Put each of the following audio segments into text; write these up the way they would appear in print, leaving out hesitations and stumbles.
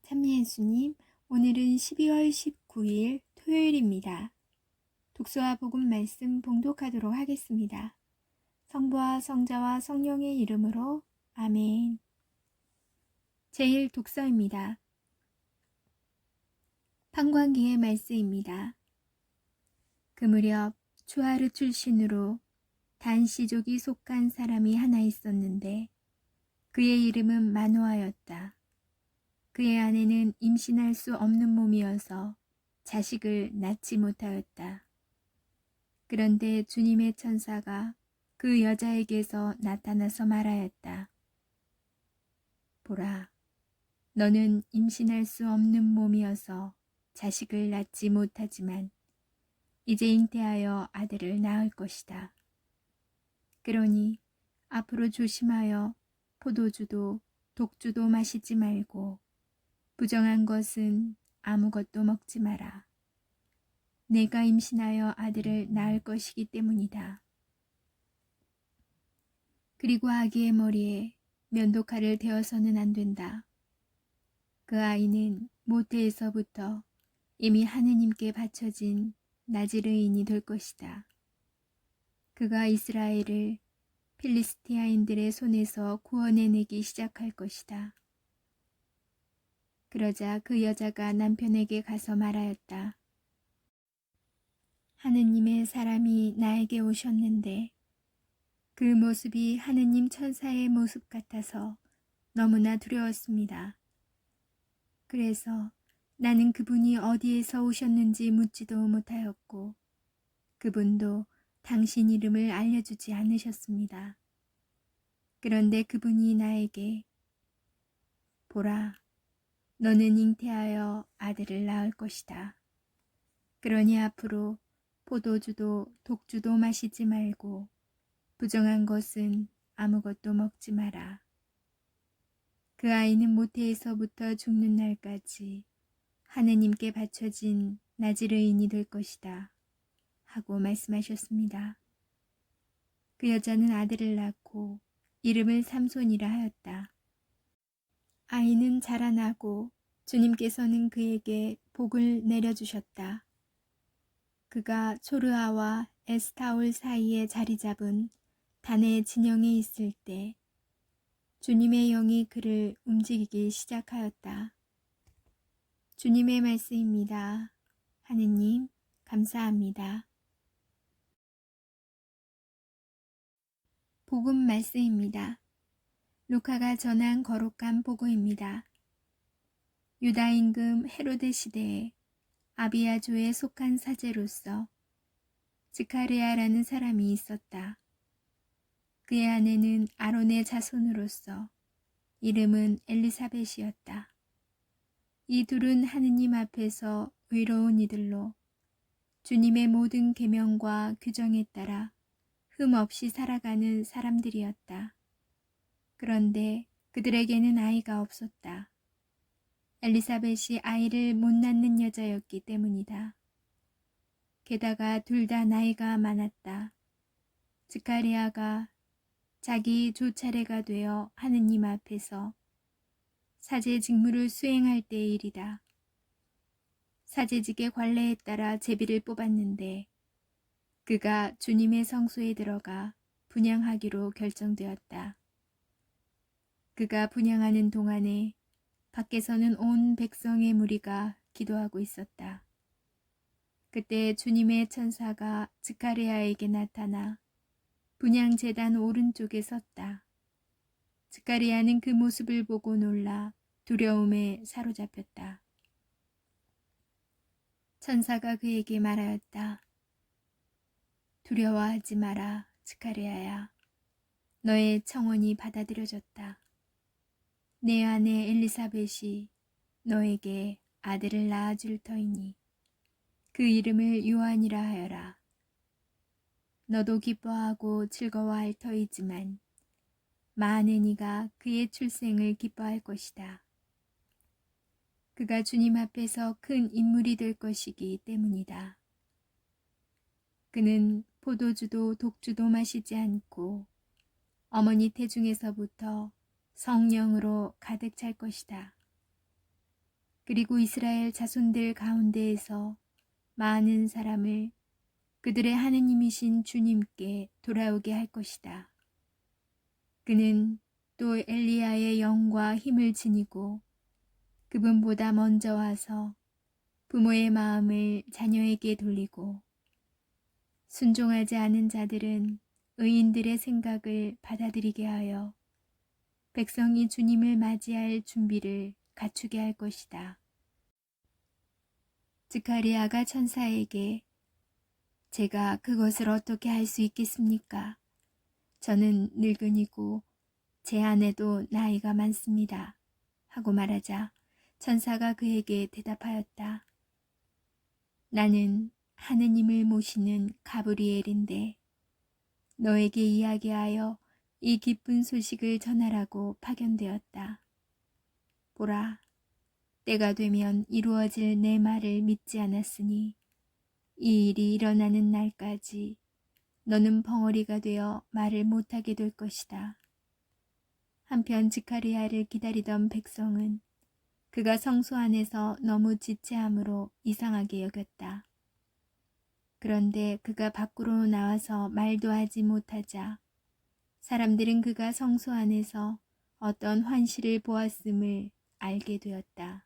참미 예수님, 오늘은 12월 19일 토요일입니다. 독서와 복음 말씀 봉독하도록 하겠습니다. 성부와 성자와 성령의 이름으로 아멘. 제1 독서입니다. 판관기의 말씀입니다. 그 무렵 추하르 출신으로 단시족이 속한 사람이 하나 있었는데 그의 이름은 마노아였다. 그의 아내는 임신할 수 없는 몸이어서 자식을 낳지 못하였다. 그런데 주님의 천사가 그 여자에게서 나타나서 말하였다. 보라, 너는 임신할 수 없는 몸이어서 자식을 낳지 못하지만 이제 잉태하여 아들을 낳을 것이다. 그러니 앞으로 조심하여 포도주도 독주도 마시지 말고 부정한 것은 아무것도 먹지 마라. 내가 임신하여 아들을 낳을 것이기 때문이다. 그리고 아기의 머리에 면도칼을 대어서는 안 된다. 그 아이는 모태에서부터 이미 하느님께 바쳐진 나지르인이 될 것이다. 그가 이스라엘을 필리스티아인들의 손에서 구원해내기 시작할 것이다. 그러자 그 여자가 남편에게 가서 말하였다. 하느님의 사람이 나에게 오셨는데 그 모습이 하느님 천사의 모습 같아서 너무나 두려웠습니다. 그래서 나는 그분이 어디에서 오셨는지 묻지도 못하였고 그분도 당신 이름을 알려주지 않으셨습니다. 그런데 그분이 나에게 보라, 너는 잉태하여 아들을 낳을 것이다. 그러니 앞으로 포도주도 독주도 마시지 말고 부정한 것은 아무것도 먹지 마라. 그 아이는 모태에서부터 죽는 날까지 하느님께 바쳐진 나지르인이 될 것이다. 하고 말씀하셨습니다. 그 여자는 아들을 낳고 이름을 삼손이라 하였다. 아이는 자라나고 주님께서는 그에게 복을 내려주셨다. 그가 초르아와 에스타올 사이에 자리 잡은 단의 진영에 있을 때 주님의 영이 그를 움직이기 시작하였다. 주님의 말씀입니다. 하느님, 감사합니다. 복음 말씀입니다. 루카가 전한 거룩한 복음입니다. 유다 임금 헤로데 시대에 아비야조에 속한 사제로서 스가랴라는 사람이 있었다. 그의 아내는 아론의 자손으로서 이름은 엘리사벳이었다. 이 둘은 하느님 앞에서 의로운 이들로 주님의 모든 계명과 규정에 따라 흠 없이 살아가는 사람들이었다. 그런데 그들에게는 아이가 없었다. 엘리사벳이 아이를 못 낳는 여자였기 때문이다. 게다가 둘 다 나이가 많았다. 스가랴가 자기 조차례가 되어 하느님 앞에서 사제 직무를 수행할 때의 일이다. 사제직의 관례에 따라 제비를 뽑았는데 그가 주님의 성소에 들어가 분향하기로 결정되었다. 그가 분향하는 동안에 밖에서는 온 백성의 무리가 기도하고 있었다. 그때 주님의 천사가 스가랴에게 나타나 분향제단 오른쪽에 섰다. 스가랴는 그 모습을 보고 놀라 두려움에 사로잡혔다. 천사가 그에게 말하였다. 두려워하지 마라, 스가랴야. 너의 청혼이 받아들여졌다. 내 아내 엘리사벳이 너에게 아들을 낳아줄 터이니 그 이름을 요한이라 하여라. 너도 기뻐하고 즐거워할 터이지만 많은 이가 그의 출생을 기뻐할 것이다. 그가 주님 앞에서 큰 인물이 될 것이기 때문이다. 그는 포도주도 독주도 마시지 않고 어머니 태중에서부터 성령으로 가득 찰 것이다. 그리고 이스라엘 자손들 가운데에서 많은 사람을 그들의 하느님이신 주님께 돌아오게 할 것이다. 그는 또 엘리야의 영과 힘을 지니고 그분보다 먼저 와서 부모의 마음을 자녀에게 돌리고 순종하지 않은 자들은 의인들의 생각을 받아들이게 하여 백성이 주님을 맞이할 준비를 갖추게 할 것이다. 스가랴가 천사에게 제가 그것을 어떻게 할 수 있겠습니까? 저는 늙은이고 제 아내도 나이가 많습니다. 하고 말하자 천사가 그에게 대답하였다. 나는 하느님을 모시는 가브리엘인데 너에게 이야기하여 이 기쁜 소식을 전하라고 파견되었다. 보라, 때가 되면 이루어질 내 말을 믿지 않았으니 이 일이 일어나는 날까지 너는 벙어리가 되어 말을 못하게 될 것이다. 한편 스가랴를 기다리던 백성은 그가 성소 안에서 너무 지체함으로 이상하게 여겼다. 그런데 그가 밖으로 나와서 말도 하지 못하자 사람들은 그가 성소 안에서 어떤 환시를 보았음을 알게 되었다.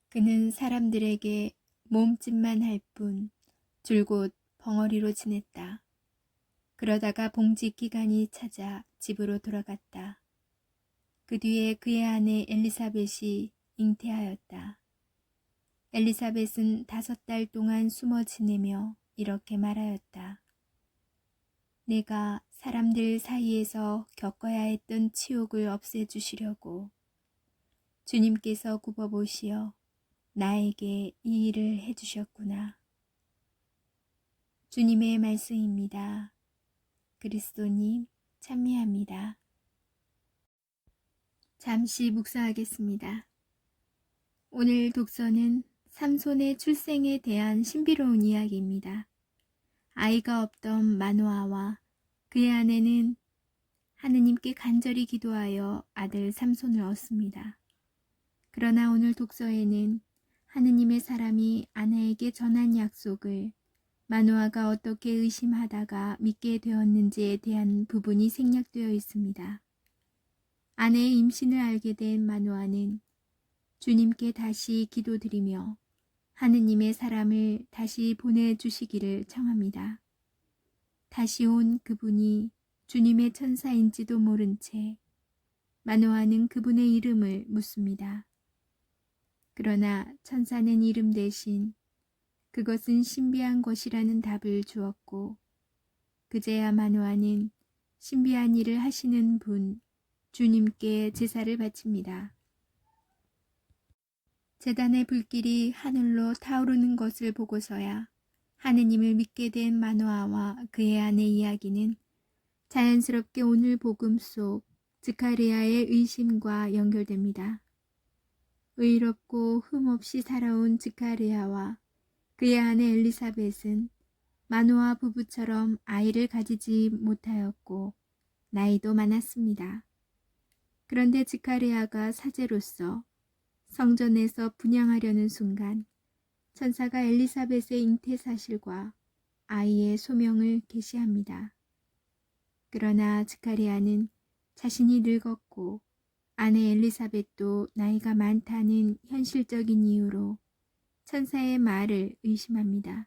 그는 사람들에게 몸짓만 할 뿐 줄곧 벙어리로 지냈다. 그러다가 봉직 기간이 찾아 집으로 돌아갔다. 그 뒤에 그의 아내 엘리사벳이 잉태하였다. 엘리사벳은 5달 동안 숨어 지내며 이렇게 말하였다. 내가 사람들 사이에서 겪어야 했던 치욕을 없애주시려고 주님께서 굽어보시어 나에게 이 일을 해주셨구나. 주님의 말씀입니다. 그리스도님 찬미합니다. 잠시 묵상하겠습니다. 오늘 독서는 삼손의 출생에 대한 신비로운 이야기입니다. 아이가 없던 마노아와 그의 아내는 하느님께 간절히 기도하여 아들 삼손을 얻습니다. 그러나 오늘 독서에는 하느님의 사람이 아내에게 전한 약속을 마노아가 어떻게 의심하다가 믿게 되었는지에 대한 부분이 생략되어 있습니다. 아내의 임신을 알게 된 마노아는 주님께 다시 기도드리며 하느님의 사람을 다시 보내주시기를 청합니다. 다시 온 그분이 주님의 천사인지도 모른 채 마노아는 그분의 이름을 묻습니다. 그러나 천사는 이름 대신 그것은 신비한 것이라는 답을 주었고 그제야 마노아는 신비한 일을 하시는 분 주님께 제사를 바칩니다. 제단의 불길이 하늘로 타오르는 것을 보고서야 하느님을 믿게 된 마노아와 그의 아내 이야기는 자연스럽게 오늘 복음 속 스가랴의 의심과 연결됩니다. 의롭고 흠없이 살아온 스가랴와 그의 아내 엘리사벳은 마노아 부부처럼 아이를 가지지 못하였고 나이도 많았습니다. 그런데 스가랴가 사제로서 성전에서 분향하려는 순간 천사가 엘리사벳의 잉태 사실과 아이의 소명을 계시합니다. 그러나 스가랴는 자신이 늙었고 아내 엘리사벳도 나이가 많다는 현실적인 이유로 천사의 말을 의심합니다.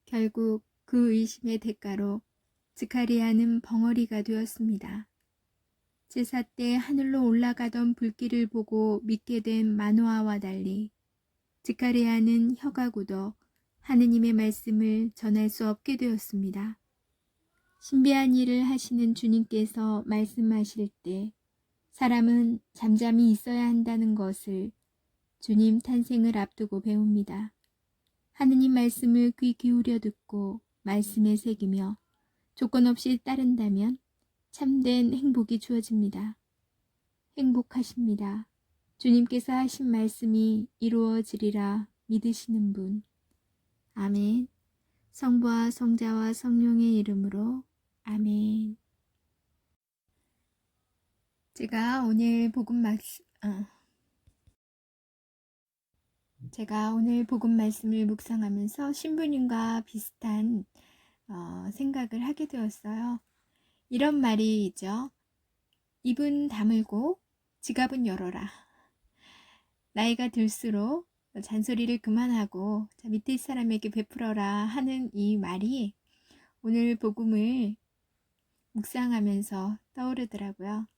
결국 그 의심의 대가로 스가랴는 벙어리가 되었습니다. 제사 때 하늘로 올라가던 불길을 보고 믿게 된 마노아와 달리 스가랴는 혀가 굳어 하느님의 말씀을 전할 수 없게 되었습니다. 신비한 일을 하시는 주님께서 말씀하실 때 사람은 잠잠히 있어야 한다는 것을 주님 탄생을 앞두고 배웁니다. 하느님 말씀을 귀 기울여 듣고 말씀에 새기며 조건 없이 따른다면 참된 행복이 주어집니다. 행복하십니다. 주님께서 하신 말씀이 이루어지리라 믿으시는 분. 아멘. 성부와 성자와 성령의 이름으로 아멘. 제가 오늘 복음 제가 오늘 복음 말씀을 묵상하면서 신부님과 비슷한 생각을 하게 되었어요. 이런 말이 있죠. 입은 다물고 지갑은 열어라. 나이가 들수록 잔소리를 그만하고 밑에 사람에게 베풀어라 하는 이 말이 오늘 복음을 묵상하면서 떠오르더라고요.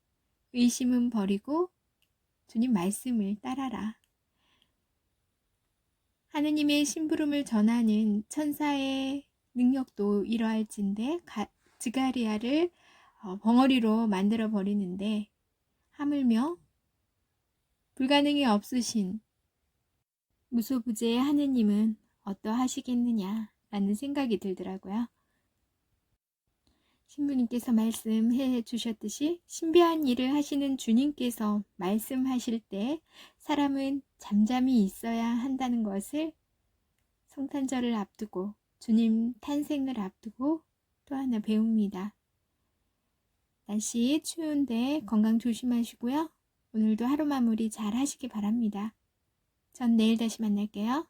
의심은 버리고 주님 말씀을 따라라. 하느님의 심부름을 전하는 천사의 능력도 이러할진데 지가리아를 벙어리로 만들어 버리는데 하물며 불가능이 없으신 무소부재의 하느님은 어떠하시겠느냐 라는 생각이 들더라고요. 신부님께서 말씀해 주셨듯이 신비한 일을 하시는 주님께서 말씀하실 때 사람은 잠잠히 있어야 한다는 것을 성탄절을 앞두고 주님 탄생을 앞두고 또 하나 배웁니다. 날씨 추운데 건강 조심하시고요. 오늘도 하루 마무리 잘 하시기 바랍니다. 전 내일 다시 만날게요.